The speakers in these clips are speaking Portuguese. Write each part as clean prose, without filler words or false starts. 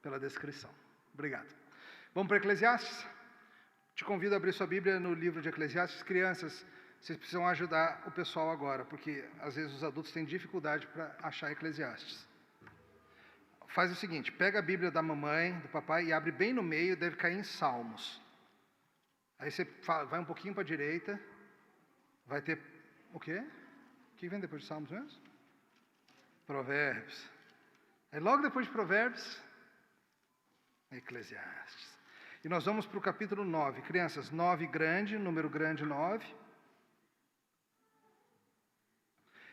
pela descrição. Obrigado. Vamos para Eclesiastes? Te convido a abrir sua Bíblia no livro de Eclesiastes. Crianças, vocês precisam ajudar o pessoal agora, porque às vezes os adultos têm dificuldade para achar Eclesiastes. Faz o seguinte, pega a Bíblia da mamãe, do papai e abre bem no meio, deve cair em Salmos. Aí você vai um pouquinho para a direita, vai ter o quê? O que vem depois de Salmos mesmo? Provérbios. Aí logo depois de Provérbios, Eclesiastes. E nós vamos para o capítulo 9. Crianças, 9 grande, número grande 9.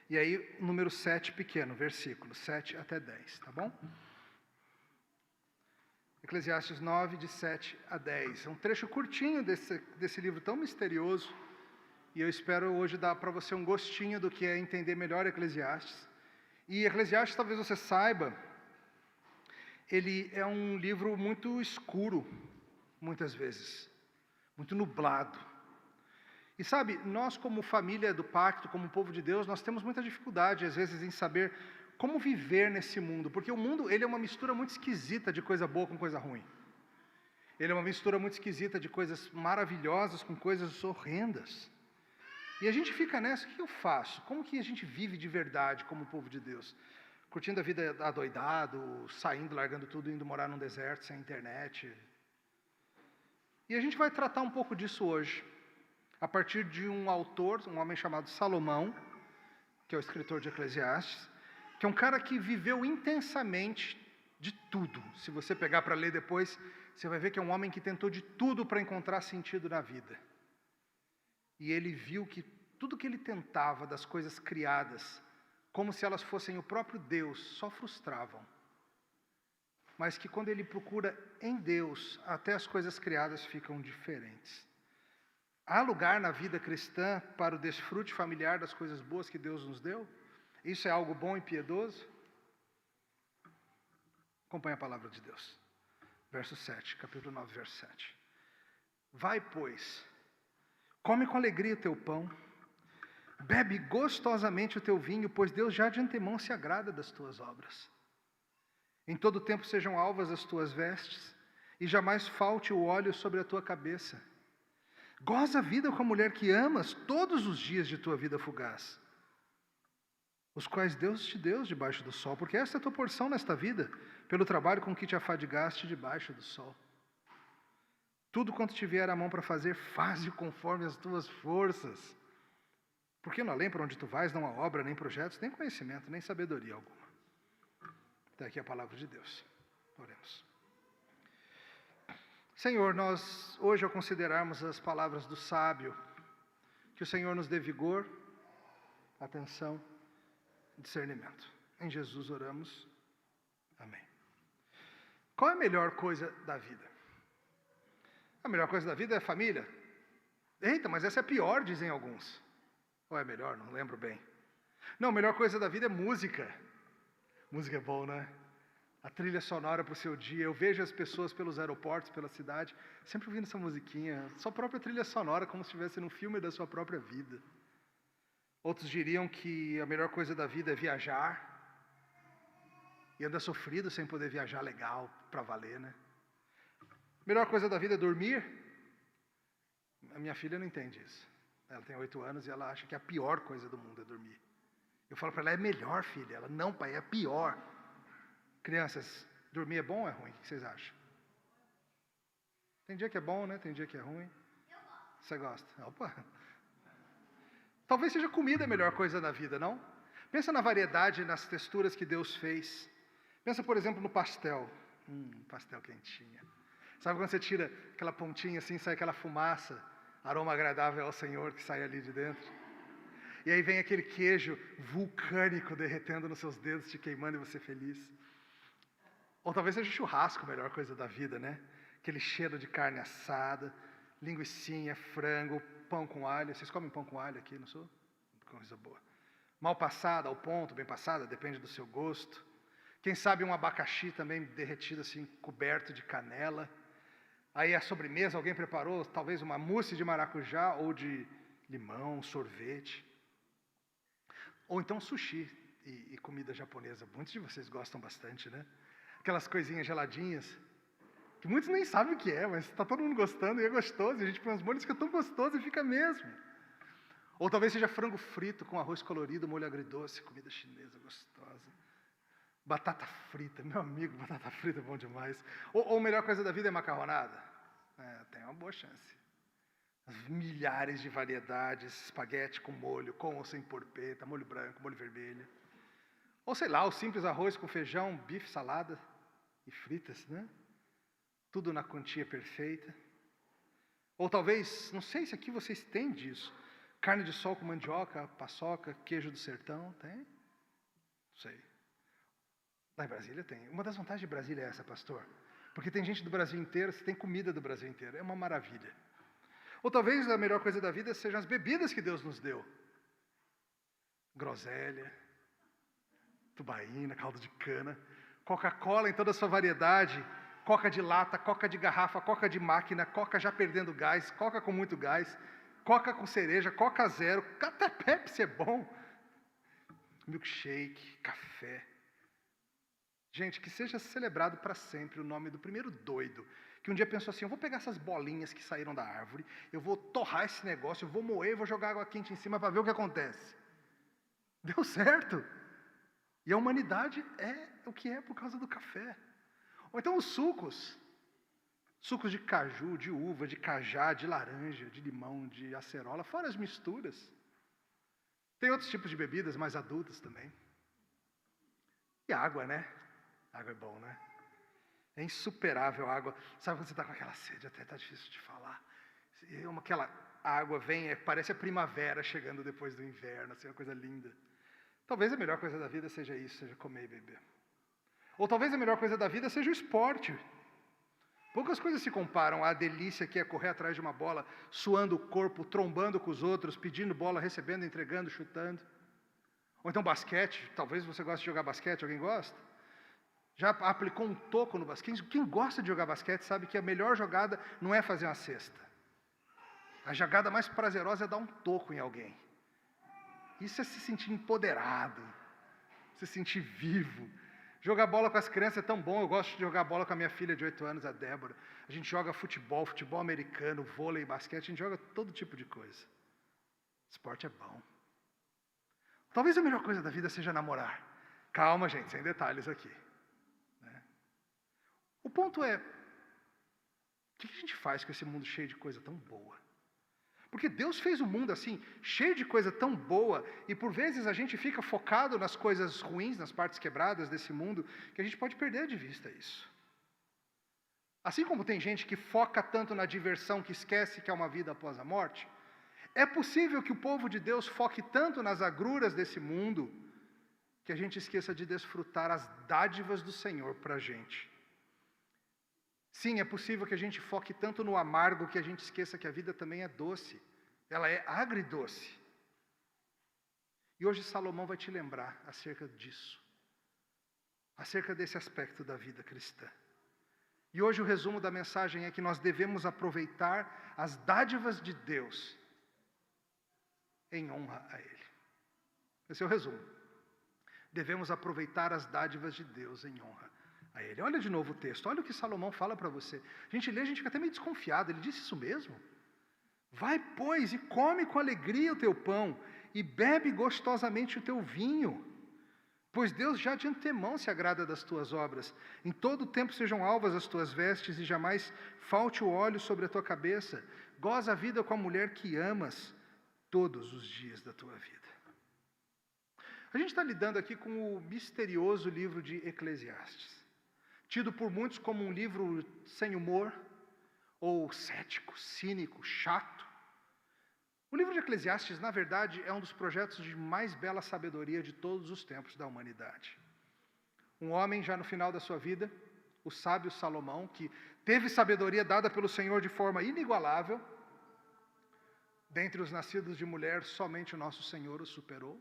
E aí, número 7 pequeno, versículo 7 até 10, tá bom? Eclesiastes 9, de 7 a 10. É um trecho curtinho desse livro tão misterioso. E eu espero hoje dar para você um gostinho do que é entender melhor Eclesiastes. E Eclesiastes, talvez você saiba, ele é um livro muito escuro, muitas vezes. Muito nublado. E sabe, nós como família do pacto, como povo de Deus, nós temos muita dificuldade, às vezes, em saber como viver nesse mundo. Porque o mundo, ele é uma mistura muito esquisita de coisa boa com coisa ruim. Ele é uma mistura muito esquisita de coisas maravilhosas com coisas horrendas. E a gente fica nessa, o que eu faço? Como que a gente vive de verdade como povo de Deus? Curtindo a vida adoidado, saindo, largando tudo, indo morar num deserto, sem internet. E a gente vai tratar um pouco disso hoje. A partir de um autor, um homem chamado Salomão, que é o escritor de Eclesiastes, que é um cara que viveu intensamente de tudo. Se você pegar para ler depois, você vai ver que é um homem que tentou de tudo para encontrar sentido na vida. E ele viu que tudo que ele tentava das coisas criadas, como se elas fossem o próprio Deus, só frustravam. Mas que quando ele procura em Deus, até as coisas criadas ficam diferentes. Há lugar na vida cristã para o desfrute familiar das coisas boas que Deus nos deu? Isso é algo bom e piedoso? Acompanhe a palavra de Deus. Verso 7, capítulo 9, verso 7. Vai, pois, come com alegria o teu pão, bebe gostosamente o teu vinho, pois Deus já de antemão se agrada das tuas obras. Em todo tempo sejam alvas as tuas vestes, e jamais falte o óleo sobre a tua cabeça. Goza a vida com a mulher que amas todos os dias de tua vida fugaz, os quais Deus te deu debaixo do sol, porque esta é a tua porção nesta vida, pelo trabalho com que te afadigaste debaixo do sol. Tudo quanto te vier à mão para fazer, faze conforme as tuas forças. Porque no além para onde tu vais não há obra, nem projetos, nem conhecimento, nem sabedoria alguma. Até aqui a palavra de Deus. Oremos. Senhor, nós hoje ao considerarmos as palavras do sábio, que o Senhor nos dê vigor, atenção, discernimento. Em Jesus oramos. Amém. Qual é a melhor coisa da vida? A melhor coisa da vida é a família. Eita, mas essa é a pior, dizem alguns. Ou é melhor? Não lembro bem. Não, a melhor coisa da vida é música. Música é bom, né? A trilha sonora para o seu dia. Eu vejo as pessoas pelos aeroportos, pela cidade, sempre ouvindo essa musiquinha. Sua própria trilha sonora, como se estivesse num filme da sua própria vida. Outros diriam que a melhor coisa da vida é viajar. E anda sofrido sem poder viajar legal, para valer, né? A melhor coisa da vida é dormir. A minha filha não entende isso. Ela tem 8 anos e ela acha que a pior coisa do mundo é dormir. Eu falo para ela, é melhor, filha. Ela, não, pai, é pior. Crianças, dormir é bom ou é ruim? O que vocês acham? Tem dia que é bom, né? Tem dia que é ruim. Eu gosto. Você gosta? Opa! Talvez seja comida a melhor coisa na vida, não? Pensa na variedade, nas texturas que Deus fez. Pensa, por exemplo, no pastel. Pastel quentinho. Sabe quando você tira aquela pontinha assim, sai aquela fumaça, aroma agradável ao Senhor que sai ali de dentro? E aí vem aquele queijo vulcânico derretendo nos seus dedos, te queimando e você feliz. Ou talvez seja churrasco a melhor coisa da vida, né? Aquele cheiro de carne assada, linguicinha, frango, pão com alho. Vocês comem pão com alho aqui, não sou? Coisa boa. Mal passada, ao ponto, bem passada, depende do seu gosto. Quem sabe um abacaxi também derretido assim, coberto de canela. Aí a sobremesa, alguém preparou talvez uma mousse de maracujá ou de limão, sorvete. Ou então sushi e comida japonesa. Muitos de vocês gostam bastante, né? aquelas coisinhas geladinhas, que muitos nem sabem o que é, mas está todo mundo gostando e é gostoso, e a gente põe uns molhos que é tão gostoso e fica mesmo. Ou talvez seja frango frito com arroz colorido, molho agridoce, comida chinesa gostosa. Batata frita, meu amigo, batata frita é bom demais. Ou a melhor coisa da vida é macarronada. Tem uma boa chance. Milhares de variedades, espaguete com molho, com ou sem porpeta, molho branco, molho vermelho. Ou sei lá, o simples arroz com feijão, bife, salada e fritas, né? Tudo na quantia perfeita. Ou talvez, não sei se aqui vocês têm disso, carne de sol com mandioca, paçoca, queijo do sertão, tem? Não sei. Lá em Brasília tem. Uma das vantagens de Brasília é essa, pastor. Porque tem gente do Brasil inteiro, você tem comida do Brasil inteiro. É uma maravilha. Ou talvez a melhor coisa da vida sejam as bebidas que Deus nos deu. Groselha, tubaína, caldo de cana, Coca-Cola em toda a sua variedade, Coca de lata, Coca de garrafa, Coca de máquina, Coca já perdendo gás, Coca com muito gás, Coca com cereja, Coca zero, até Pepsi é bom. Milkshake, café. Gente, que seja celebrado para sempre o nome do primeiro doido, que um dia pensou assim, eu vou pegar essas bolinhas que saíram da árvore, eu vou torrar esse negócio, eu vou moer, eu vou jogar água quente em cima para ver o que acontece. Deu certo. E a humanidade é o que é por causa do café. Ou então os sucos. Sucos de caju, de uva, de cajá, de laranja, de limão, de acerola, fora as misturas. Tem outros tipos de bebidas mais adultas também. E água, né? Água é bom, né? É insuperável a água. Sabe quando você está com aquela sede, até está difícil de falar. Aquela água vem, parece a primavera chegando depois do inverno, assim, uma coisa linda. Talvez a melhor coisa da vida seja isso, seja comer e beber. Ou talvez a melhor coisa da vida seja o esporte. Poucas coisas se comparam à delícia que é correr atrás de uma bola, suando o corpo, trombando com os outros, pedindo bola, recebendo, entregando, chutando. Ou então basquete, talvez você goste de jogar basquete, alguém gosta? Já aplicou um toco no basquete? Quem gosta de jogar basquete sabe que a melhor jogada não é fazer uma cesta. A jogada mais prazerosa é dar um toco em alguém. Isso é se sentir empoderado, se sentir vivo. Jogar bola com as crianças é tão bom, eu gosto de jogar bola com a minha filha de 8 anos, a Débora. A gente joga futebol americano, vôlei, basquete, a gente joga todo tipo de coisa. Esporte é bom. Talvez a melhor coisa da vida seja namorar. Calma, gente, sem detalhes aqui. Né? O ponto é, o que a gente faz com esse mundo cheio de coisa tão boa? Porque Deus fez o mundo assim, cheio de coisa tão boa, e por vezes a gente fica focado nas coisas ruins, nas partes quebradas desse mundo, que a gente pode perder de vista isso. Assim como tem gente que foca tanto na diversão que esquece que há uma vida após a morte, é possível que o povo de Deus foque tanto nas agruras desse mundo, que a gente esqueça de desfrutar as dádivas do Senhor para a gente. Sim, é possível que a gente foque tanto no amargo que a gente esqueça que a vida também é doce. Ela é agridoce. E hoje Salomão vai te lembrar acerca disso. Acerca desse aspecto da vida cristã. E hoje o resumo da mensagem é que nós devemos aproveitar as dádivas de Deus em honra a Ele. Esse é o resumo. Devemos aproveitar as dádivas de Deus em honra a Ele. Olha de novo o texto, olha o que Salomão fala para você. A gente lê, a gente fica até meio desconfiado, ele disse isso mesmo? Vai, pois, e come com alegria o teu pão, e bebe gostosamente o teu vinho, pois Deus já de antemão se agrada das tuas obras. Em todo o tempo sejam alvas as tuas vestes, e jamais falte o óleo sobre a tua cabeça. Goza a vida com a mulher que amas todos os dias da tua vida. A gente está lidando aqui com o misterioso livro de Eclesiastes, tido por muitos como um livro sem humor, ou cético, cínico, chato. O livro de Eclesiastes, na verdade, é um dos projetos de mais bela sabedoria de todos os tempos da humanidade. Um homem, já no final da sua vida, o sábio Salomão, que teve sabedoria dada pelo Senhor de forma inigualável, dentre os nascidos de mulher, somente o nosso Senhor o superou.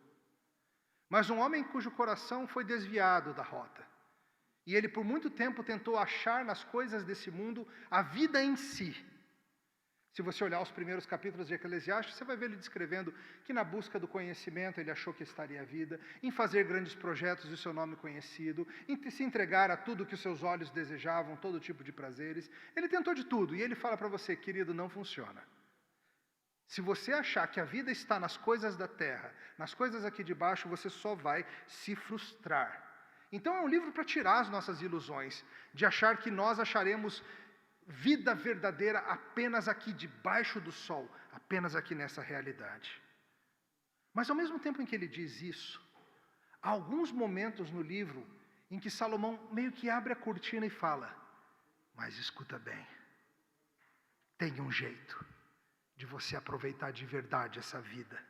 Mas um homem cujo coração foi desviado da rota. E ele por muito tempo tentou achar nas coisas desse mundo a vida em si. Se você olhar os primeiros capítulos de Eclesiastes, você vai ver ele descrevendo que na busca do conhecimento ele achou que estaria a vida, em fazer grandes projetos e o seu nome conhecido, em se entregar a tudo que os seus olhos desejavam, todo tipo de prazeres. Ele tentou de tudo e ele fala para você, querido, não funciona. Se você achar que a vida está nas coisas da terra, nas coisas aqui de baixo, você só vai se frustrar. Então é um livro para tirar as nossas ilusões, de achar que nós acharemos vida verdadeira apenas aqui debaixo do sol, apenas aqui nessa realidade. Mas ao mesmo tempo em que ele diz isso, há alguns momentos no livro em que Salomão meio que abre a cortina e fala, mas escuta bem, tem um jeito de você aproveitar de verdade essa vida.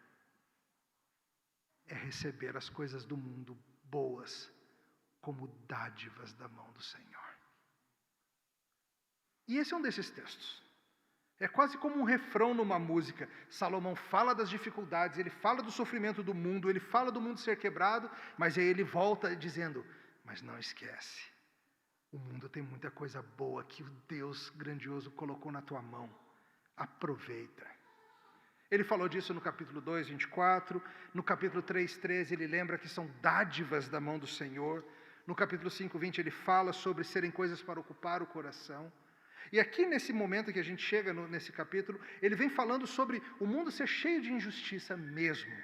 É receber as coisas do mundo boas como dádivas da mão do Senhor. E esse é um desses textos. É quase como um refrão numa música. Salomão fala das dificuldades, ele fala do sofrimento do mundo, ele fala do mundo ser quebrado, mas aí ele volta dizendo, mas não esquece, o mundo tem muita coisa boa que o Deus grandioso colocou na tua mão. Aproveita. Ele falou disso no capítulo 2, 24, no capítulo 3, 13, ele lembra que são dádivas da mão do Senhor, no capítulo 5, 20, ele fala sobre serem coisas para ocupar o coração. E aqui nesse momento que a gente chega nesse capítulo, ele vem falando sobre o mundo ser cheio de injustiça mesmo.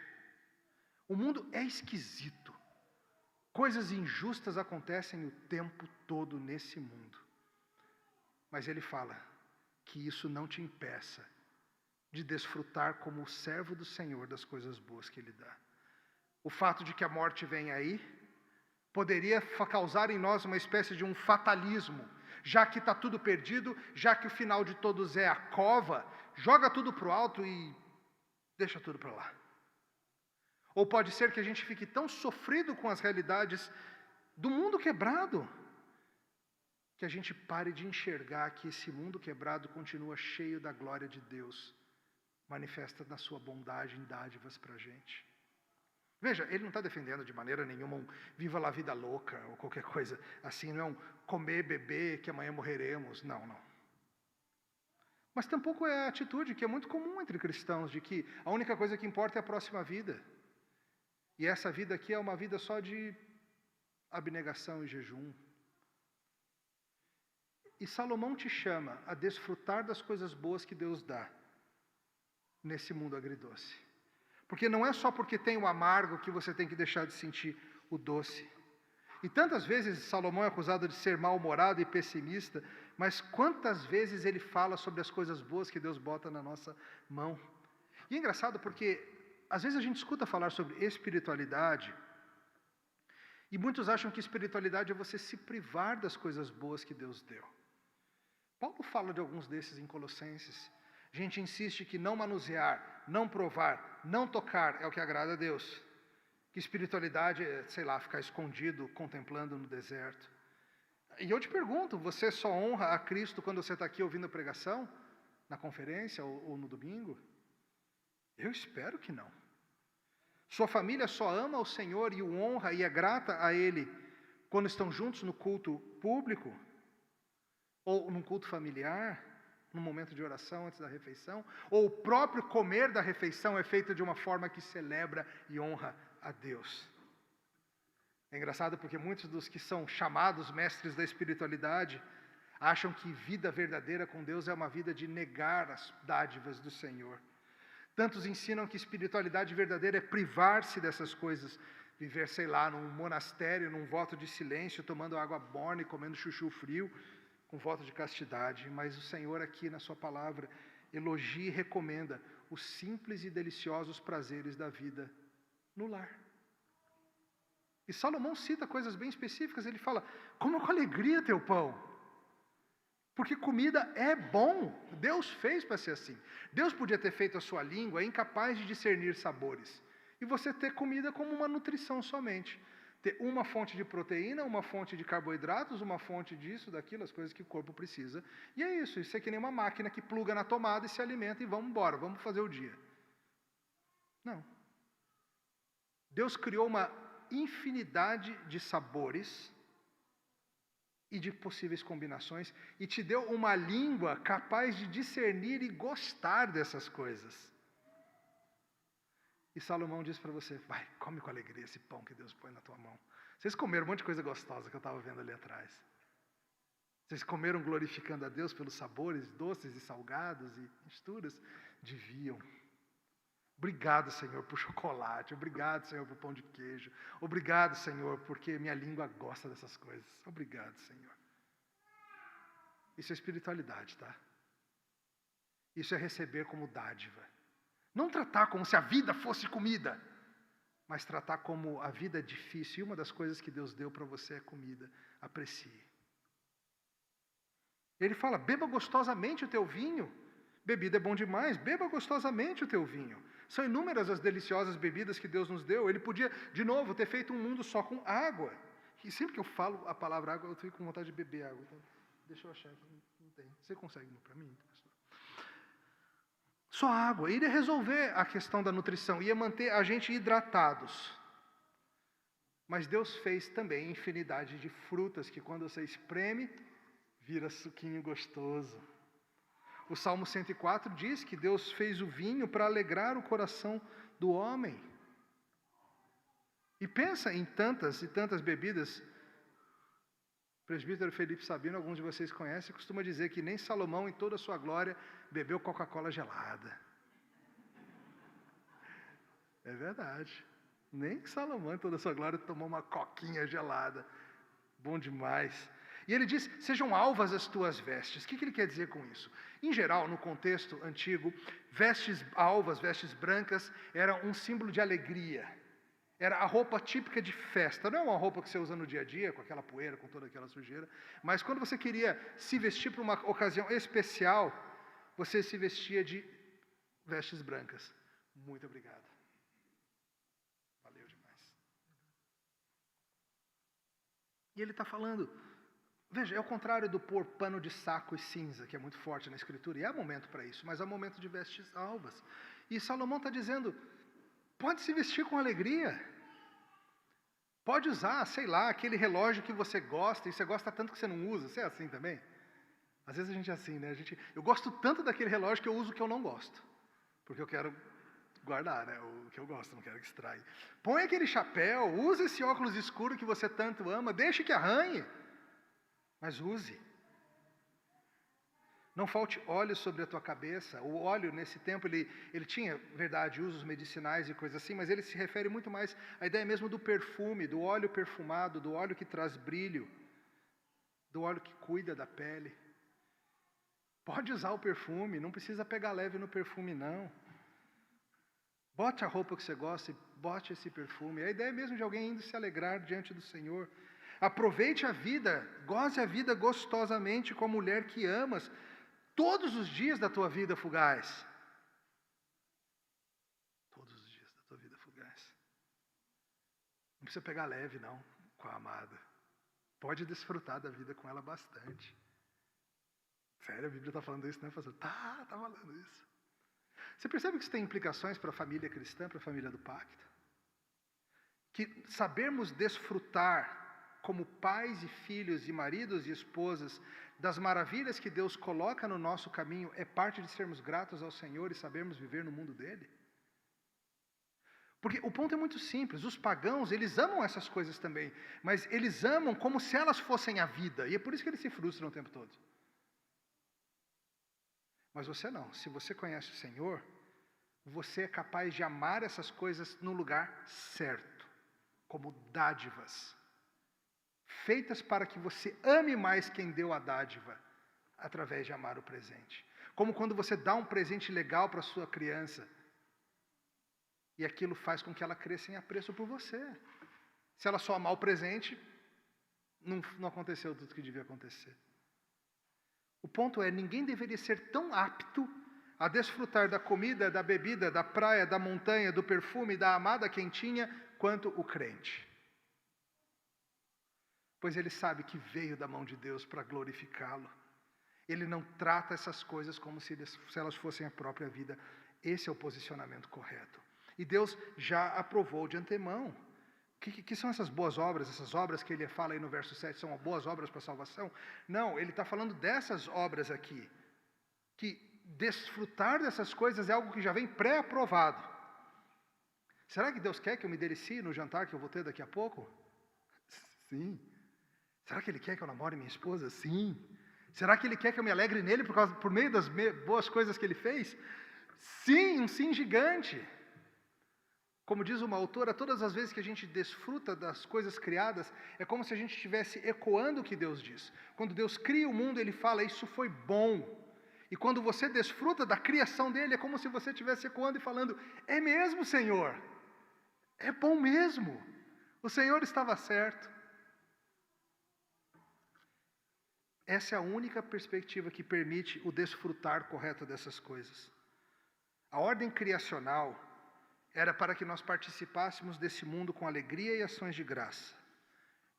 O mundo é esquisito. Coisas injustas acontecem o tempo todo nesse mundo. Mas ele fala que isso não te impeça de desfrutar como o servo do Senhor das coisas boas que Ele dá. O fato de que a morte vem aí, poderia causar em nós uma espécie de um fatalismo, já que está tudo perdido, já que o final de todos é a cova, joga tudo para o alto e deixa tudo para lá. Ou pode ser que a gente fique tão sofrido com as realidades do mundo quebrado, que a gente pare de enxergar que esse mundo quebrado continua cheio da glória de Deus, manifesta na sua bondade em dádivas para a gente. Veja, ele não está defendendo de maneira nenhuma um viva la vida louca ou qualquer coisa assim, não é um comer, beber, que amanhã morreremos, não. Mas tampouco é a atitude que é muito comum entre cristãos, de que a única coisa que importa é a próxima vida. E essa vida aqui é uma vida só de abnegação e jejum. E Salomão te chama a desfrutar das coisas boas que Deus dá nesse mundo agridoce. Porque não é só porque tem o amargo que você tem que deixar de sentir o doce. E tantas vezes Salomão é acusado de ser mal-humorado e pessimista, mas quantas vezes ele fala sobre as coisas boas que Deus bota na nossa mão. E é engraçado porque às vezes a gente escuta falar sobre espiritualidade, e muitos acham que espiritualidade é você se privar das coisas boas que Deus deu. Paulo fala de alguns desses em Colossenses. A gente insiste que não manusear, não provar, não tocar é o que agrada a Deus. Que espiritualidade é, ficar escondido, contemplando no deserto. E eu te pergunto, você só honra a Cristo quando você está aqui ouvindo a pregação? Na conferência ou no domingo? Eu espero que não. Sua família só ama o Senhor e o honra e é grata a Ele quando estão juntos no culto público? Ou num culto familiar? Num momento de oração antes da refeição? Ou o próprio comer da refeição é feito de uma forma que celebra e honra a Deus? É engraçado porque muitos dos que são chamados mestres da espiritualidade acham que vida verdadeira com Deus é uma vida de negar as dádivas do Senhor. Tantos ensinam que espiritualidade verdadeira é privar-se dessas coisas, viver, num monastério, num voto de silêncio, tomando água morna e comendo chuchu frio, com voto de castidade. Mas o Senhor aqui na sua palavra elogia e recomenda os simples e deliciosos prazeres da vida no lar. E Salomão cita coisas bem específicas, ele fala, coma com alegria teu pão, porque comida é bom, Deus fez para ser assim. Deus podia ter feito a sua língua incapaz de discernir sabores, e você ter comida como uma nutrição somente, ter uma fonte de proteína, uma fonte de carboidratos, uma fonte disso, daquilo, as coisas que o corpo precisa, e é isso é que nem uma máquina que pluga na tomada e se alimenta e vamos embora, vamos fazer o dia. Não. Deus criou uma infinidade de sabores e de possíveis combinações, e te deu uma língua capaz de discernir e gostar dessas coisas. E Salomão diz para você, vai, come com alegria esse pão que Deus põe na tua mão. Vocês comeram um monte de coisa gostosa que eu estava vendo ali atrás. Vocês comeram glorificando a Deus pelos sabores doces e salgados e misturas? Deviam. Obrigado, Senhor, por chocolate. Obrigado, Senhor, por pão de queijo. Obrigado, Senhor, porque minha língua gosta dessas coisas. Obrigado, Senhor. Isso é espiritualidade, tá? Isso é receber como dádiva. Não tratar como se a vida fosse comida, mas tratar como a vida é difícil. E uma das coisas que Deus deu para você é comida. Aprecie. Ele fala, beba gostosamente o teu vinho. Bebida é bom demais, beba gostosamente o teu vinho. São inúmeras as deliciosas bebidas que Deus nos deu. Ele podia, de novo, ter feito um mundo só com água. E sempre que eu falo a palavra água, eu fico com vontade de beber água. Então, deixa eu achar aqui, não tem. Você consegue para mim, pastor? Só água. Ele ia resolver a questão da nutrição, ia manter a gente hidratados. Mas Deus fez também infinidade de frutas que quando você espreme, vira suquinho gostoso. O Salmo 104 diz que Deus fez o vinho para alegrar o coração do homem. E pensa em tantas e tantas bebidas. O presbítero Felipe Sabino, alguns de vocês conhecem, costuma dizer que nem Salomão, em toda a sua glória, bebeu Coca-Cola gelada. É verdade. Nem Salomão, em toda a sua glória, tomou uma coquinha gelada. Bom demais. E ele diz, sejam alvas as tuas vestes. O que ele quer dizer com isso? Em geral, no contexto antigo, vestes alvas, vestes brancas, era um símbolo de alegria. Era a roupa típica de festa. Não é uma roupa que você usa no dia a dia, com aquela poeira, com toda aquela sujeira. Mas quando você queria se vestir para uma ocasião especial, você se vestia de vestes brancas. Muito obrigado. Valeu demais. E ele está falando... Veja, é o contrário do pôr pano de saco e cinza, que é muito forte na Escritura, e há momento para isso, mas há momento de vestes alvas. E Salomão está dizendo, pode se vestir com alegria. Pode usar, sei lá, aquele relógio que você gosta, e você gosta tanto que você não usa. Você é assim também? Às vezes a gente é assim, né? Eu gosto tanto daquele relógio que eu uso o que eu não gosto. Porque eu quero guardar, né? O que eu gosto, não quero que estrague. Põe aquele chapéu, use esse óculos escuro que você tanto ama, deixe que arranhe. Mas use. Não falte óleo sobre a tua cabeça. O óleo, nesse tempo, ele tinha, verdade, usos medicinais e coisas assim, mas ele se refere muito mais à ideia mesmo do perfume, do óleo perfumado, do óleo que traz brilho, do óleo que cuida da pele. Pode usar o perfume, não precisa pegar leve no perfume, não. Bote a roupa que você gosta e bote esse perfume. A ideia mesmo de alguém indo se alegrar diante do Senhor. Aproveite a vida, goze a vida gostosamente com a mulher que amas, todos os dias da tua vida fugaz. Todos os dias da tua vida fugaz. Não precisa pegar leve, não, com a amada. Pode desfrutar da vida com ela bastante. Sério, a Bíblia está falando isso, né, pastor? Tá falando isso. Você percebe que isso tem implicações para a família cristã, para a família do pacto? Que sabermos desfrutar como pais e filhos e maridos e esposas das maravilhas que Deus coloca no nosso caminho é parte de sermos gratos ao Senhor e sabermos viver no mundo dele? Porque o ponto é muito simples, os pagãos, eles amam essas coisas também, mas eles amam como se elas fossem a vida, e é por isso que eles se frustram o tempo todo. Mas você não, se você conhece o Senhor, você é capaz de amar essas coisas no lugar certo, como dádivas, feitas para que você ame mais quem deu a dádiva, através de amar o presente. Como quando você dá um presente legal para a sua criança, e aquilo faz com que ela cresça em apreço por você. Se ela só amar o presente, não aconteceu tudo o que devia acontecer. O ponto é, ninguém deveria ser tão apto a desfrutar da comida, da bebida, da praia, da montanha, do perfume, da amada quentinha, quanto o crente. Pois ele sabe que veio da mão de Deus para glorificá-lo. Ele não trata essas coisas como se elas fossem a própria vida. Esse é o posicionamento correto. E Deus já aprovou de antemão. que são essas boas obras? Essas obras que ele fala aí no verso 7 são boas obras para a salvação? Não, ele está falando dessas obras aqui. Que desfrutar dessas coisas é algo que já vem pré-aprovado. Será que Deus quer que eu me delicie no jantar que eu vou ter daqui a pouco? Sim. Será que Ele quer que eu namore minha esposa? Sim. Será que Ele quer que eu me alegre nele por meio das boas coisas que Ele fez? Sim, um sim gigante. Como diz uma autora, todas as vezes que a gente desfruta das coisas criadas, é como se a gente estivesse ecoando o que Deus diz. Quando Deus cria o mundo, Ele fala, isso foi bom. E quando você desfruta da criação dele, é como se você estivesse ecoando e falando, é mesmo, Senhor. É bom mesmo. O Senhor estava certo. Essa é a única perspectiva que permite o desfrutar correto dessas coisas. A ordem criacional era para que nós participássemos desse mundo com alegria e ações de graça.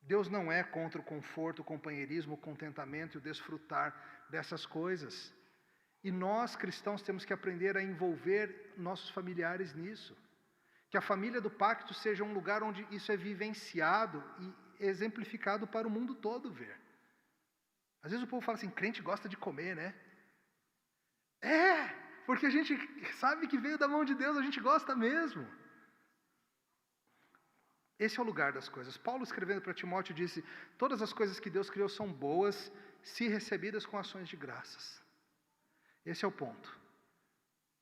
Deus não é contra o conforto, o companheirismo, o contentamento e o desfrutar dessas coisas. E nós, cristãos, temos que aprender a envolver nossos familiares nisso. Que a família do pacto seja um lugar onde isso é vivenciado e exemplificado para o mundo todo ver. Às vezes o povo fala assim, crente gosta de comer, né? Porque a gente sabe que veio da mão de Deus, a gente gosta mesmo. Esse é o lugar das coisas. Paulo, escrevendo para Timóteo, disse, todas as coisas que Deus criou são boas, se recebidas com ações de graças. Esse é o ponto.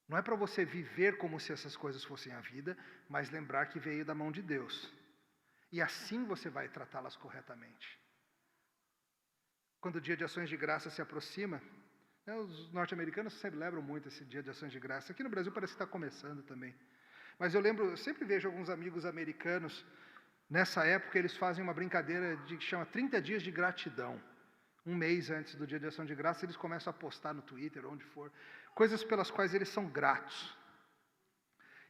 Não é para você viver como se essas coisas fossem a vida, mas lembrar que veio da mão de Deus. E assim você vai tratá-las corretamente. Quando o dia de ações de graça se aproxima, os norte-americanos celebram muito esse dia de ações de graça. Aqui no Brasil parece que está começando também. Mas eu sempre vejo alguns amigos americanos, nessa época eles fazem uma brincadeira que chama 30 dias de gratidão. Um mês antes do dia de ação de graça, eles começam a postar no Twitter, onde for, coisas pelas quais eles são gratos.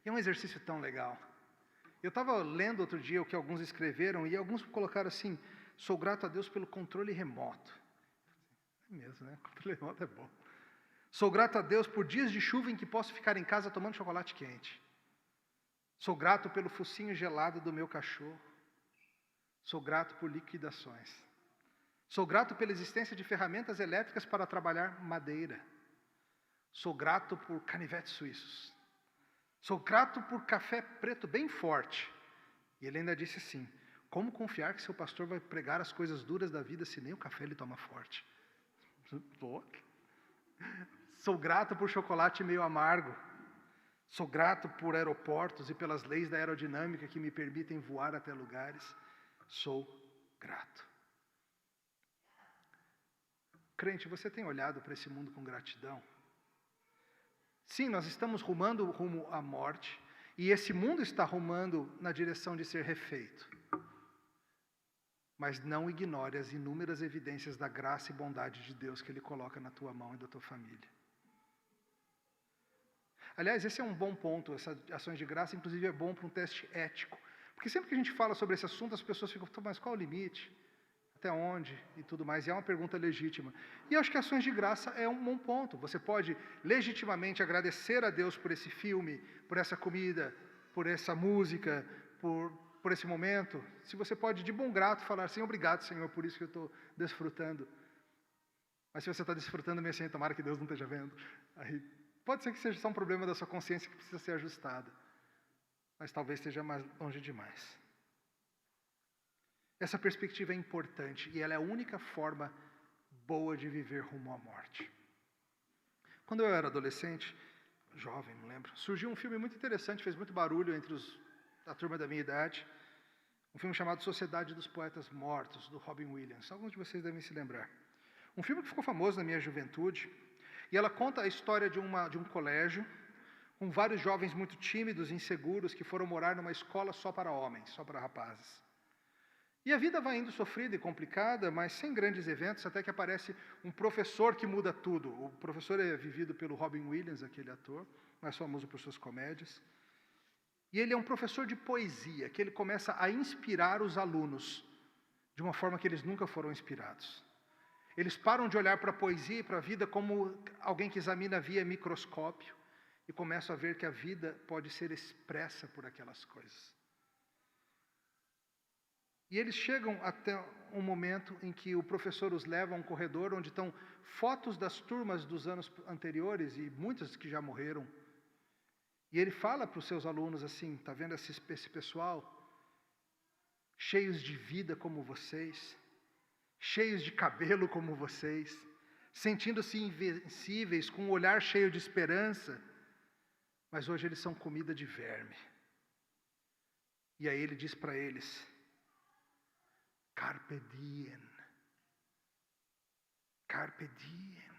E é um exercício tão legal. Eu estava lendo outro dia o que alguns escreveram, e alguns colocaram assim, sou grato a Deus pelo controle remoto. É mesmo, né? Controle remoto é bom. Sou grato a Deus por dias de chuva em que posso ficar em casa tomando chocolate quente. Sou grato pelo focinho gelado do meu cachorro. Sou grato por liquidações. Sou grato pela existência de ferramentas elétricas para trabalhar madeira. Sou grato por canivetes suíços. Sou grato por café preto bem forte. E ele ainda disse assim, como confiar que seu pastor vai pregar as coisas duras da vida se nem o café ele toma forte? Sou grato por chocolate meio amargo. Sou grato por aeroportos e pelas leis da aerodinâmica que me permitem voar até lugares. Sou grato. Crente, você tem olhado para esse mundo com gratidão? Sim, nós estamos rumando rumo à morte, e esse mundo está rumando na direção de ser refeito. Mas não ignore as inúmeras evidências da graça e bondade de Deus que Ele coloca na tua mão e da tua família. Aliás, esse é um bom ponto, essas ações de graça, inclusive é bom para um teste ético. Porque sempre que a gente fala sobre esse assunto, as pessoas ficam, mas qual o limite? Até onde? E tudo mais. E é uma pergunta legítima. E eu acho que ações de graça é um bom ponto. Você pode legitimamente agradecer a Deus por esse filme, por essa comida, por essa música, por esse momento. Se você pode, de bom grado, falar assim, obrigado, Senhor, por isso que eu estou desfrutando. Mas se você está desfrutando meio assim, tomara que Deus não esteja vendo. Aí, pode ser que seja só um problema da sua consciência que precisa ser ajustada. Mas talvez esteja mais longe demais. Essa perspectiva é importante e ela é a única forma boa de viver rumo à morte. Quando eu era adolescente, jovem, não lembro, surgiu um filme muito interessante, fez muito barulho entre a turma da minha idade. Um filme chamado Sociedade dos Poetas Mortos, do Robin Williams. Alguns de vocês devem se lembrar. Um filme que ficou famoso na minha juventude. E ela conta a história de um colégio, com vários jovens muito tímidos e inseguros que foram morar numa escola só para homens, só para rapazes. E a vida vai indo sofrida e complicada, mas sem grandes eventos, até que aparece um professor que muda tudo. O professor é vivido pelo Robin Williams, aquele ator, mais famoso por suas comédias. E ele é um professor de poesia, que ele começa a inspirar os alunos de uma forma que eles nunca foram inspirados. Eles param de olhar para a poesia e para a vida como alguém que examina via microscópio e começam a ver que a vida pode ser expressa por aquelas coisas. E eles chegam até um momento em que o professor os leva a um corredor onde estão fotos das turmas dos anos anteriores e muitas que já morreram. E ele fala para os seus alunos assim, está vendo esse pessoal? Cheios de vida como vocês, cheios de cabelo como vocês, sentindo-se invencíveis, com um olhar cheio de esperança, mas hoje eles são comida de verme. E aí ele diz para eles, carpe diem, carpe diem,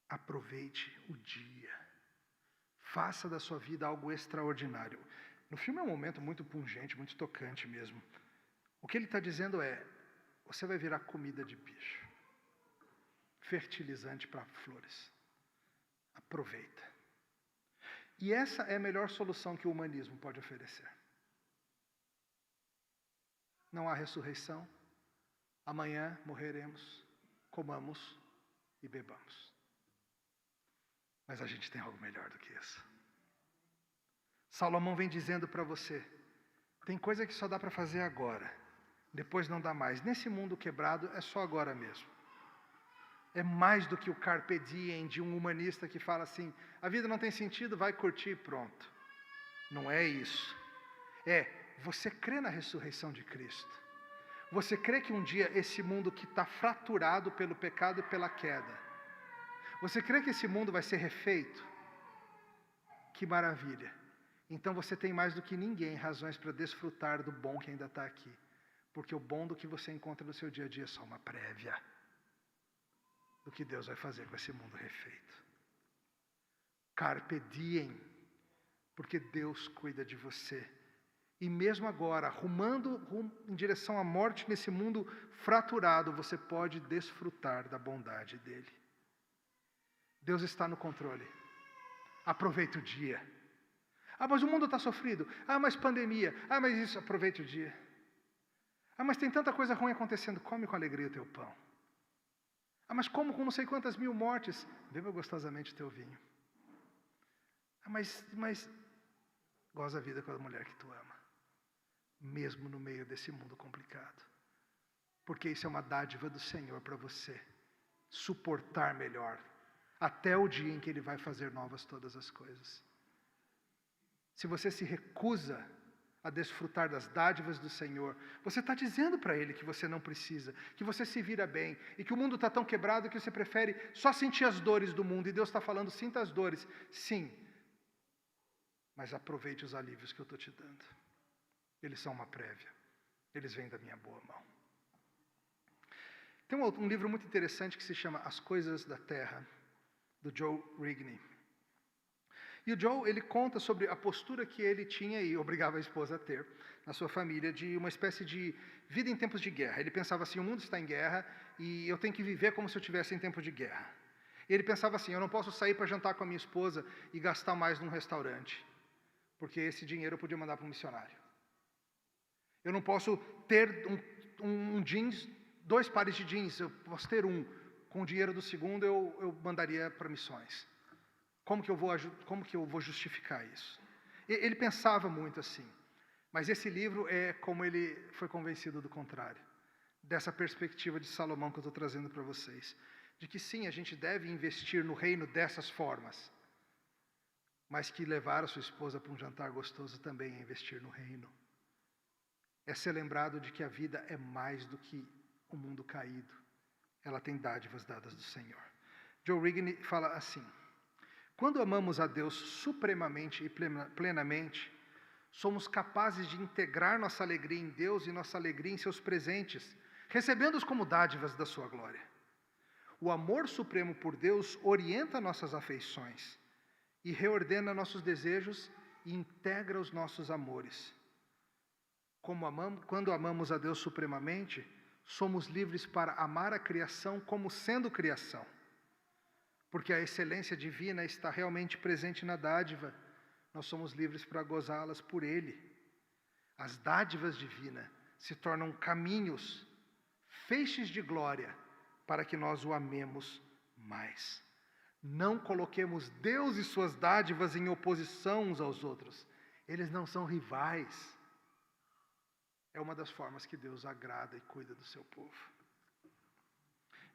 aproveite o dia, faça da sua vida algo extraordinário. No filme é um momento muito pungente, muito tocante mesmo. O que ele está dizendo é, você vai virar comida de bicho, fertilizante para flores, aproveita. E essa é a melhor solução que o humanismo pode oferecer. Não há ressurreição, amanhã morreremos, comamos e bebamos. Mas a gente tem algo melhor do que isso. Salomão vem dizendo para você, tem coisa que só dá para fazer agora, depois não dá mais. Nesse mundo quebrado é só agora mesmo. É mais do que o carpe diem de um humanista que fala assim, a vida não tem sentido, vai curtir e pronto. Não é isso. Você crê na ressurreição de Cristo. Você crê que um dia esse mundo que está fraturado pelo pecado e pela queda, você crê que esse mundo vai ser refeito? Que maravilha. Então você tem mais do que ninguém razões para desfrutar do bom que ainda está aqui. Porque o bom do que você encontra no seu dia a dia é só uma prévia do que Deus vai fazer com esse mundo refeito. Carpe diem, porque Deus cuida de você. E mesmo agora, rumando em direção à morte nesse mundo fraturado, você pode desfrutar da bondade dele. Deus está no controle. Aproveite o dia. Mas o mundo está sofrido. Mas pandemia. Mas isso, aproveite o dia. Mas tem tanta coisa ruim acontecendo. Come com alegria o teu pão. Mas como com não sei quantas mil mortes? Beba gostosamente o teu vinho. Mas goza a vida com a mulher que tu ama. Mesmo no meio desse mundo complicado. Porque isso é uma dádiva do Senhor para você suportar melhor. Até o dia em que Ele vai fazer novas todas as coisas. Se você se recusa a desfrutar das dádivas do Senhor, você está dizendo para Ele que você não precisa, que você se vira bem, e que o mundo está tão quebrado que você prefere só sentir as dores do mundo, e Deus está falando, sinta as dores, sim, mas aproveite os alívios que eu estou te dando, eles são uma prévia, eles vêm da minha boa mão. Tem um livro muito interessante que se chama As Coisas da Terra, do Joe Rigney. E o Joe, ele conta sobre a postura que ele tinha e obrigava a esposa a ter na sua família de uma espécie de vida em tempos de guerra. Ele pensava assim, o mundo está em guerra e eu tenho que viver como se eu estivesse em tempo de guerra. Ele pensava assim, eu não posso sair para jantar com a minha esposa e gastar mais num restaurante, porque esse dinheiro eu podia mandar para um missionário. Eu não posso ter um jeans, 2 pares de jeans, eu posso ter um. Com o dinheiro do segundo eu mandaria para missões. Como que eu vou justificar isso? Ele pensava muito assim. Mas esse livro é como ele foi convencido do contrário. Dessa perspectiva de Salomão que eu estou trazendo para vocês. De que sim, a gente deve investir no reino dessas formas. Mas que levar a sua esposa para um jantar gostoso também é investir no reino. É ser lembrado de que a vida é mais do que o mundo caído. Ela tem dádivas dadas do Senhor. Joe Rigney fala assim, quando amamos a Deus supremamente e plenamente, somos capazes de integrar nossa alegria em Deus e nossa alegria em seus presentes, recebendo-os como dádivas da sua glória. O amor supremo por Deus orienta nossas afeições e reordena nossos desejos e integra os nossos amores. Quando amamos a Deus supremamente, somos livres para amar a criação como sendo criação. Porque a excelência divina está realmente presente na dádiva. Nós somos livres para gozá-las por Ele. As dádivas divinas se tornam caminhos, feixes de glória, para que nós o amemos mais. Não coloquemos Deus e suas dádivas em oposição uns aos outros. Eles não são rivais. é uma das formas que Deus agrada e cuida do seu povo.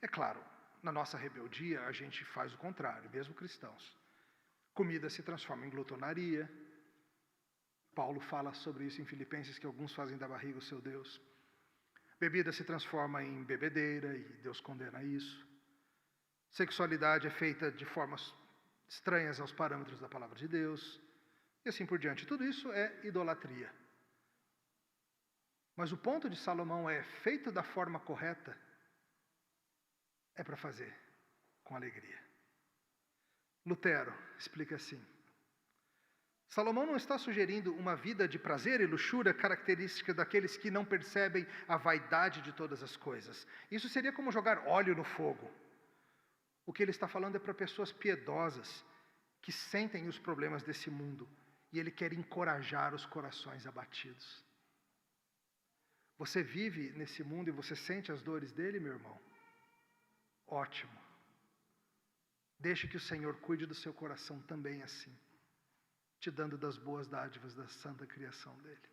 É claro, na nossa rebeldia a gente faz o contrário, mesmo cristãos. Comida se transforma em glutonaria. Paulo fala sobre isso em Filipenses, que alguns fazem da barriga o seu Deus. Bebida se transforma em bebedeira e Deus condena isso. Sexualidade é feita de formas estranhas aos parâmetros da palavra de Deus. E assim por diante. Tudo isso é idolatria. Mas o ponto de Salomão é, feito da forma correta, é para fazer com alegria. Lutero explica assim: Salomão não está sugerindo uma vida de prazer e luxúria característica daqueles que não percebem a vaidade de todas as coisas. Isso seria como jogar óleo no fogo. O que ele está falando é para pessoas piedosas, que sentem os problemas desse mundo, e ele quer encorajar os corações abatidos. Você vive nesse mundo e você sente as dores dele, meu irmão? Ótimo. Deixe que o Senhor cuide do seu coração também assim, te dando das boas dádivas da santa criação dele.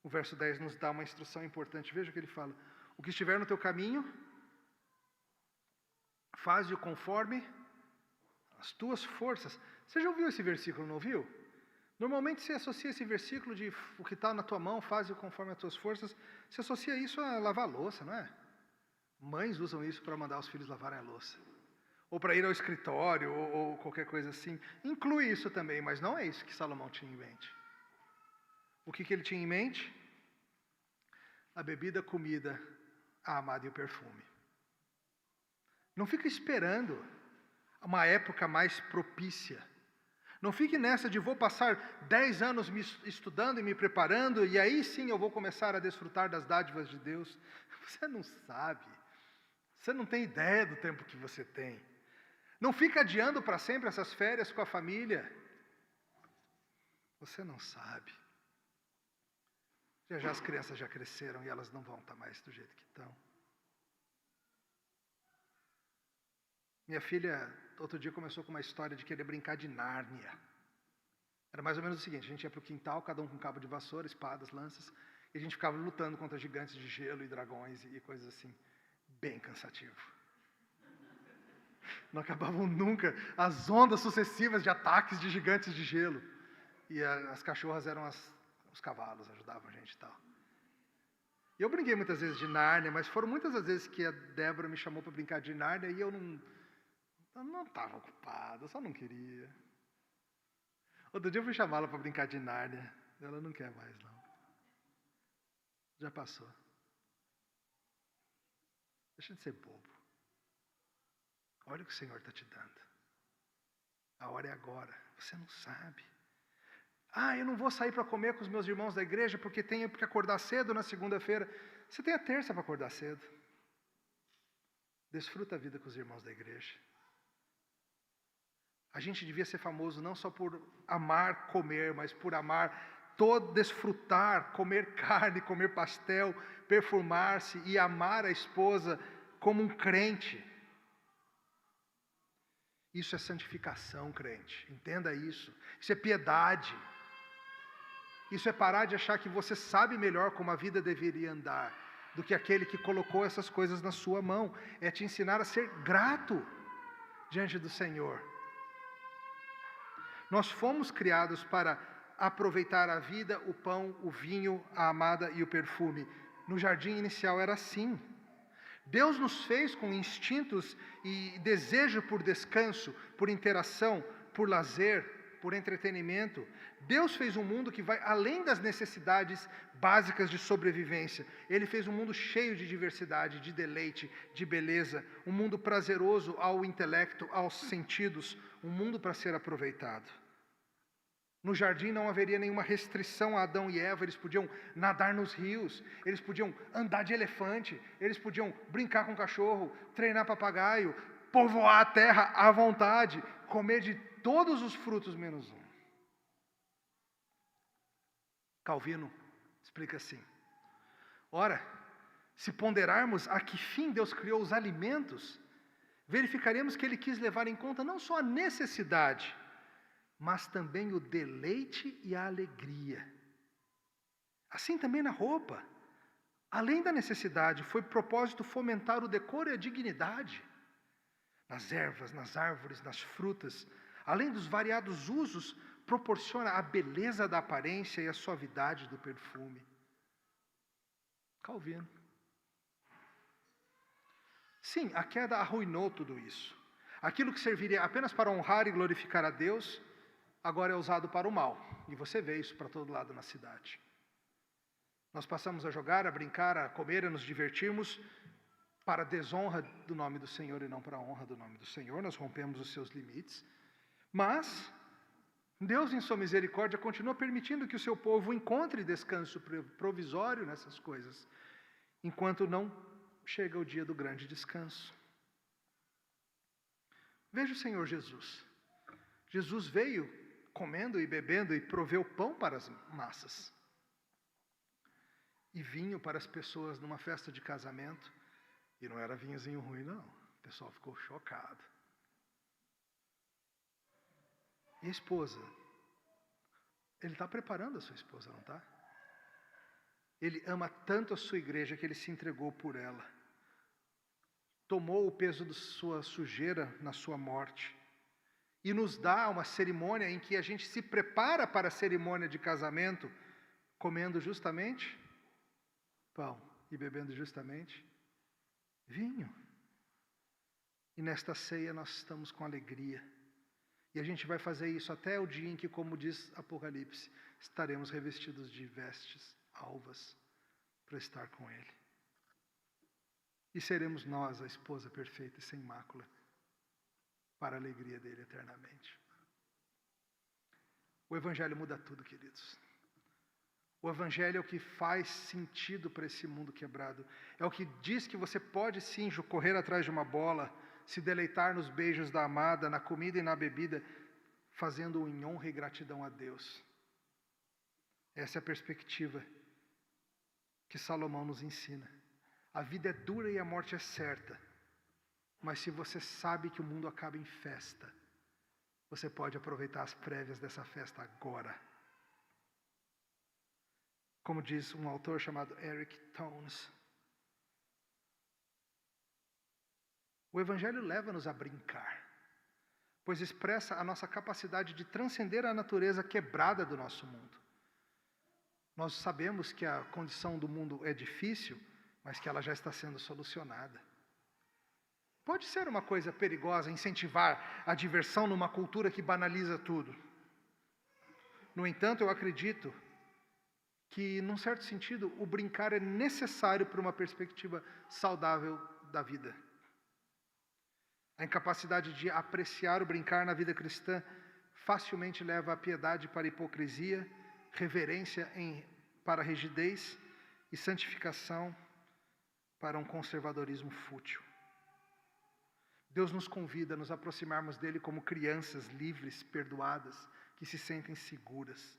O verso 10 nos dá uma instrução importante. Veja o que ele fala: o que estiver no teu caminho, faze-o conforme as tuas forças. Você já ouviu esse versículo, não ouviu? Normalmente se associa esse versículo de o que está na tua mão, faze-o conforme as tuas forças, se associa isso a lavar a louça, não é? Mães usam isso para mandar os filhos lavarem a louça. Ou para ir ao escritório, ou qualquer coisa assim. Inclui isso também, mas não é isso que Salomão tinha em mente. O que ele tinha em mente? A bebida, a comida, a amada e o perfume. Não fica esperando uma época mais propícia. Não fique nessa de vou passar 10 anos me estudando e me preparando, e aí sim eu vou começar a desfrutar das dádivas de Deus. Você não sabe. Você não tem ideia do tempo que você tem. Não fica adiando para sempre essas férias com a família. Você não sabe. Já as crianças já cresceram e elas não vão estar mais do jeito que estão. Minha filha, outro dia, começou com uma história de querer brincar de Nárnia. Era mais ou menos o seguinte: a gente ia para o quintal, cada um com cabo de vassoura, espadas, lanças, e a gente ficava lutando contra gigantes de gelo e dragões e coisas assim. Bem cansativo. Não acabavam nunca as ondas sucessivas de ataques de gigantes de gelo. E as cachorras eram os cavalos, ajudavam a gente e tal. E eu brinquei muitas vezes de Nárnia, mas foram muitas as vezes que a Débora me chamou para brincar de Nárnia e eu não estava ocupado, eu só não queria. Outro dia eu fui chamá-la para brincar de Nárnia. Ela não quer mais, não. Já passou. Deixa de ser bobo. Olha o que o Senhor está te dando. A hora é agora. Você não sabe. Eu não vou sair para comer com os meus irmãos da igreja porque tenho que acordar cedo na segunda-feira. Você tem a terça para acordar cedo. Desfruta a vida com os irmãos da igreja. A gente devia ser famoso não só por amar comer, mas por amar desfrutar, comer carne, comer pastel, perfumar-se e amar a esposa como um crente. Isso é santificação, crente. Entenda isso. Isso é piedade. Isso é parar de achar que você sabe melhor como a vida deveria andar do que aquele que colocou essas coisas na sua mão. É te ensinar a ser grato diante do Senhor. Nós fomos criados para aproveitar a vida, o pão, o vinho, a amada e o perfume. No jardim inicial era assim. Deus nos fez com instintos e desejo por descanso, por interação, por lazer, por entretenimento. Deus fez um mundo que vai além das necessidades básicas de sobrevivência. Ele fez um mundo cheio de diversidade, de deleite, de beleza, um mundo prazeroso ao intelecto, aos sentidos, um mundo para ser aproveitado. No jardim não haveria nenhuma restrição a Adão e Eva, eles podiam nadar nos rios, eles podiam andar de elefante, eles podiam brincar com cachorro, treinar papagaio, povoar a terra à vontade, comer de todos os frutos menos um. Calvino explica assim: ora, se ponderarmos a que fim Deus criou os alimentos, verificaremos que Ele quis levar em conta não só a necessidade, mas também o deleite e a alegria. Assim também na roupa. Além da necessidade, foi propósito fomentar o decoro e a dignidade. Nas ervas, nas árvores, nas frutas, além dos variados usos, proporciona a beleza da aparência e a suavidade do perfume. Calvino. Sim, a queda arruinou tudo isso. Aquilo que serviria apenas para honrar e glorificar a Deus, agora é usado para o mal. E você vê isso para todo lado na cidade. Nós passamos a jogar, a brincar, a comer, a nos divertirmos para a desonra do nome do Senhor e não para a honra do nome do Senhor. Nós rompemos os seus limites. Mas Deus, em sua misericórdia, continua permitindo que o seu povo encontre descanso provisório nessas coisas, enquanto não chega o dia do grande descanso. Veja o Senhor Jesus. Jesus veio comendo e bebendo e proveu pão para as massas. E vinho para as pessoas numa festa de casamento. E não era vinhozinho ruim, não. O pessoal ficou chocado. E a esposa? Ele está preparando a sua esposa, não está? Ele ama tanto a sua igreja que ele se entregou por ela. Tomou o peso de sua sujeira na sua morte. E nos dá uma cerimônia em que a gente se prepara para a cerimônia de casamento, comendo justamente pão e bebendo justamente vinho. E nesta ceia nós estamos com alegria. E a gente vai fazer isso até o dia em que, como diz Apocalipse, estaremos revestidos de vestes alvas para estar com Ele. E seremos nós a esposa perfeita e sem mácula, para a alegria dele eternamente. O Evangelho muda tudo, queridos. O Evangelho é o que faz sentido para esse mundo quebrado. É o que diz que você pode sim correr atrás de uma bola, se deleitar nos beijos da amada, na comida e na bebida, fazendo-o em honra e gratidão a Deus. Essa é a perspectiva que Salomão nos ensina. A vida é dura e a morte é certa. Mas se você sabe que o mundo acaba em festa, você pode aproveitar as prévias dessa festa agora. Como diz um autor chamado Eric Tones, o Evangelho leva-nos a brincar, pois expressa a nossa capacidade de transcender a natureza quebrada do nosso mundo. Nós sabemos que a condição do mundo é difícil, mas que ela já está sendo solucionada. Pode ser uma coisa perigosa incentivar a diversão numa cultura que banaliza tudo. No entanto, eu acredito que, num certo sentido, o brincar é necessário para uma perspectiva saudável da vida. A incapacidade de apreciar o brincar na vida cristã facilmente leva a piedade para a hipocrisia, reverência para a rigidez e santificação para um conservadorismo fútil. Deus nos convida a nos aproximarmos dele como crianças livres, perdoadas, que se sentem seguras.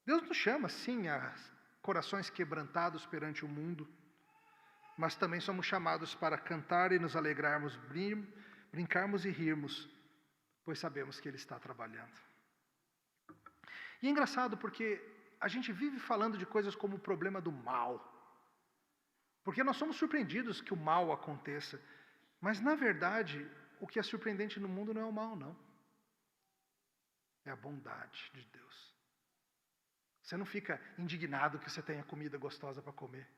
Deus nos chama, sim, a corações quebrantados perante o mundo, mas também somos chamados para cantar e nos alegrarmos, brincarmos e rirmos, pois sabemos que Ele está trabalhando. E é engraçado porque a gente vive falando de coisas como o problema do mal, porque nós somos surpreendidos que o mal aconteça, mas na verdade, o que é surpreendente no mundo não é o mal, não. É a bondade de Deus. Você não fica indignado que você tenha comida gostosa para comer.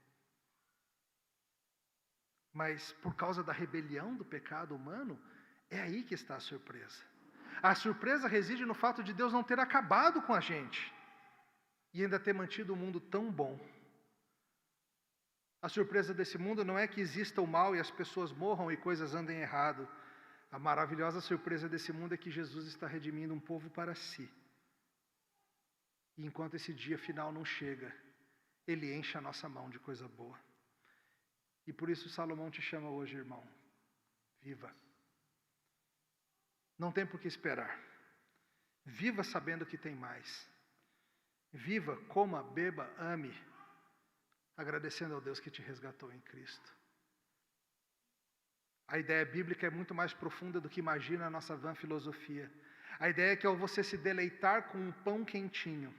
Mas por causa da rebelião do pecado humano, é aí que está a surpresa. A surpresa reside no fato de Deus não ter acabado com a gente e ainda ter mantido o mundo tão bom. A surpresa desse mundo não é que exista o mal e as pessoas morram e coisas andem errado. A maravilhosa surpresa desse mundo é que Jesus está redimindo um povo para si. E enquanto esse dia final não chega, Ele enche a nossa mão de coisa boa. E por isso Salomão te chama hoje, irmão. Viva. Não tem por que esperar. Viva sabendo que tem mais. Viva, coma, beba, ame, agradecendo ao Deus que te resgatou em Cristo. A ideia bíblica é muito mais profunda do que imagina a nossa vã filosofia. A ideia é que ao você se deleitar com um pão quentinho,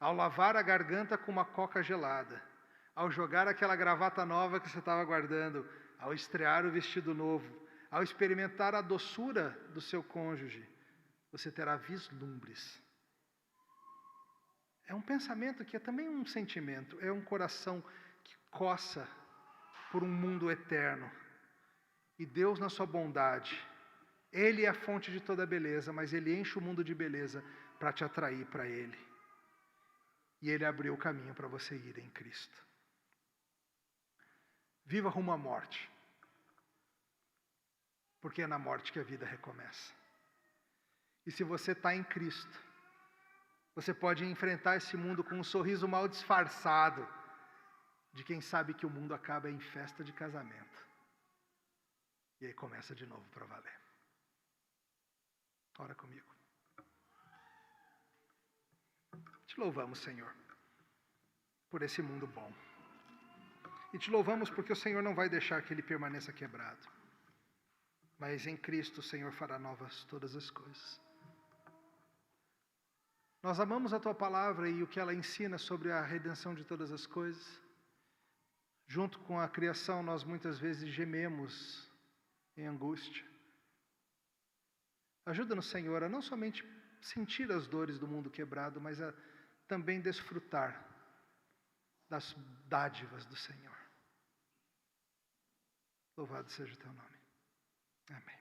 ao lavar a garganta com uma coca gelada, ao jogar aquela gravata nova que você estava guardando, ao estrear o vestido novo, ao experimentar a doçura do seu cônjuge, você terá vislumbres. É um pensamento que é também um sentimento, é um coração que coça por um mundo eterno. E Deus, na sua bondade, Ele é a fonte de toda beleza, mas Ele enche o mundo de beleza para te atrair para Ele. E Ele abriu o caminho para você ir em Cristo. Viva rumo à morte, porque é na morte que a vida recomeça. E se você está em Cristo, você pode enfrentar esse mundo com um sorriso mal disfarçado, de quem sabe que o mundo acaba em festa de casamento. E aí começa de novo para valer. Ora comigo. Te louvamos, Senhor, por esse mundo bom. E te louvamos porque o Senhor não vai deixar que ele permaneça quebrado. Mas em Cristo o Senhor fará novas todas as coisas. Nós amamos a Tua palavra e o que ela ensina sobre a redenção de todas as coisas. Junto com a criação, nós muitas vezes gememos em angústia. Ajuda-nos, Senhor, a não somente sentir as dores do mundo quebrado, mas a também desfrutar das dádivas do Senhor. Louvado seja o Teu nome. Amém.